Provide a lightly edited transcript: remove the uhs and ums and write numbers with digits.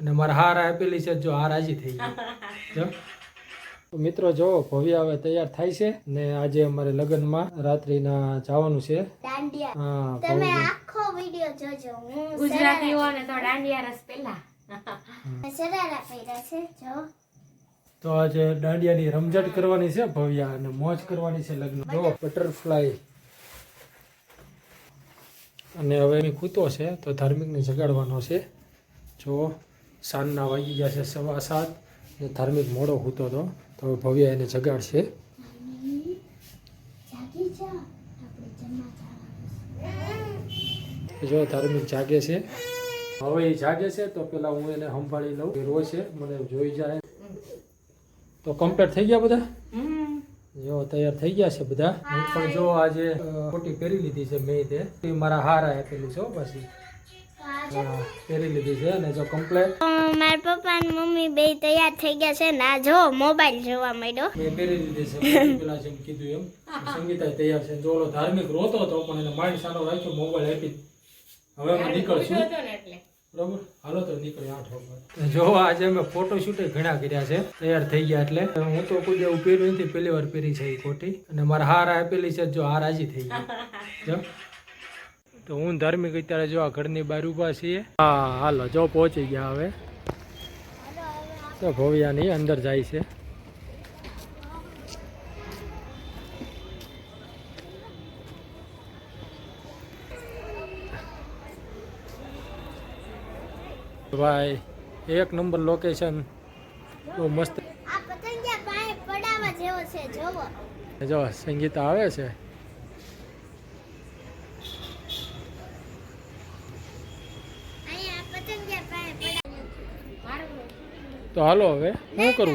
અને મારા હાર આપેલી છે જો હાર રાજી થઈ ગઈ જો તો મિત્રો જો ભવ્ય હવે તૈયાર થાય છે ને આજે અમારે લગ્નમાં રાત્રિના જવાનું છે દાંડિયા હા તમે ભવ્ય. આખો વિડિયો જોજો હું ગુજરાતીઓને તો દાંડિયા રસ પહેલા સરારા પહેર્યા છે જો તો આજે દાંડિયાની રમઝટ કરવાની છે ભવ્ય અને મોજ કરવાની છે લગ્ન જો બટરફ્લાય અને હવે એની કૂતો છે તો ધાર્મિકને જગાડવાનો છે જો સાંજના વાગી ગયા છે 7:15 ને ધાર્મિક મોડો સૂતો હતો તો હવે ભવ્ય એને જગાડશે જાગી જા આપણે જમવા જવાનું જો ધાર્મિક જાગે છે હવે એ જાગે છે તો પેલા હું એને સંભાળી લઉં રોજ છે મને જોઈ જાય તો કમ્પ્લીટ થઈ ગયા બધા જો તૈયાર થઈ ગયા છે બધા હું પણ જો આજે કોટી પહેરી લીધી છે મેં તે મારા હારા આપેલી છે હો પાછી હા પહેરી લીધી છે અને જો કમ્પ્લીટ મારા પપ્પા અને મમ્મી બે તૈયાર થઈ ગયા છે ના જો મોબાઈલ જોવા માંડ્યો મેં પહેરી લીધી છે પેલા જેમ કીધું એમ સંગીતા તૈયાર છે જો ઓલો ધાર્મિક રોતો હતો પણ એને માઇન્ડ સાનો રાખ્યો મોબાઈલ આપી હવે અમે નીકળશું બરોબર હાલો તો નીકળી 8 વાગે જો આજે અમે ફોટો શૂટ ઘણા કર્યા છે તૈયાર થઈ ગયા એટલે હું તો કોઈ એવું પહેર્યું નથી પહેલી વાર પહેરી છે એ કોટી અને મારા હાર આપેલી છે જો હાર રાજી થઈ ગઈ જો તો હું ધાર્મિક અત્યારે જો આ ઘરની બહાર ઊભા છીએ હા હાલો જો પહોંચી ગયા હવે તો ભવ્યાની અંદર જાય છે ભાઈ એક નંબર લોકેશન બહુ મસ્ત આ પતંગિયા પાસે પડાવા જેવો છે જોવો જો સંગીતા આવે છે અહીંયા પતંગિયા પાસે પડાવા તો હાલો હવે શું કરવું છે?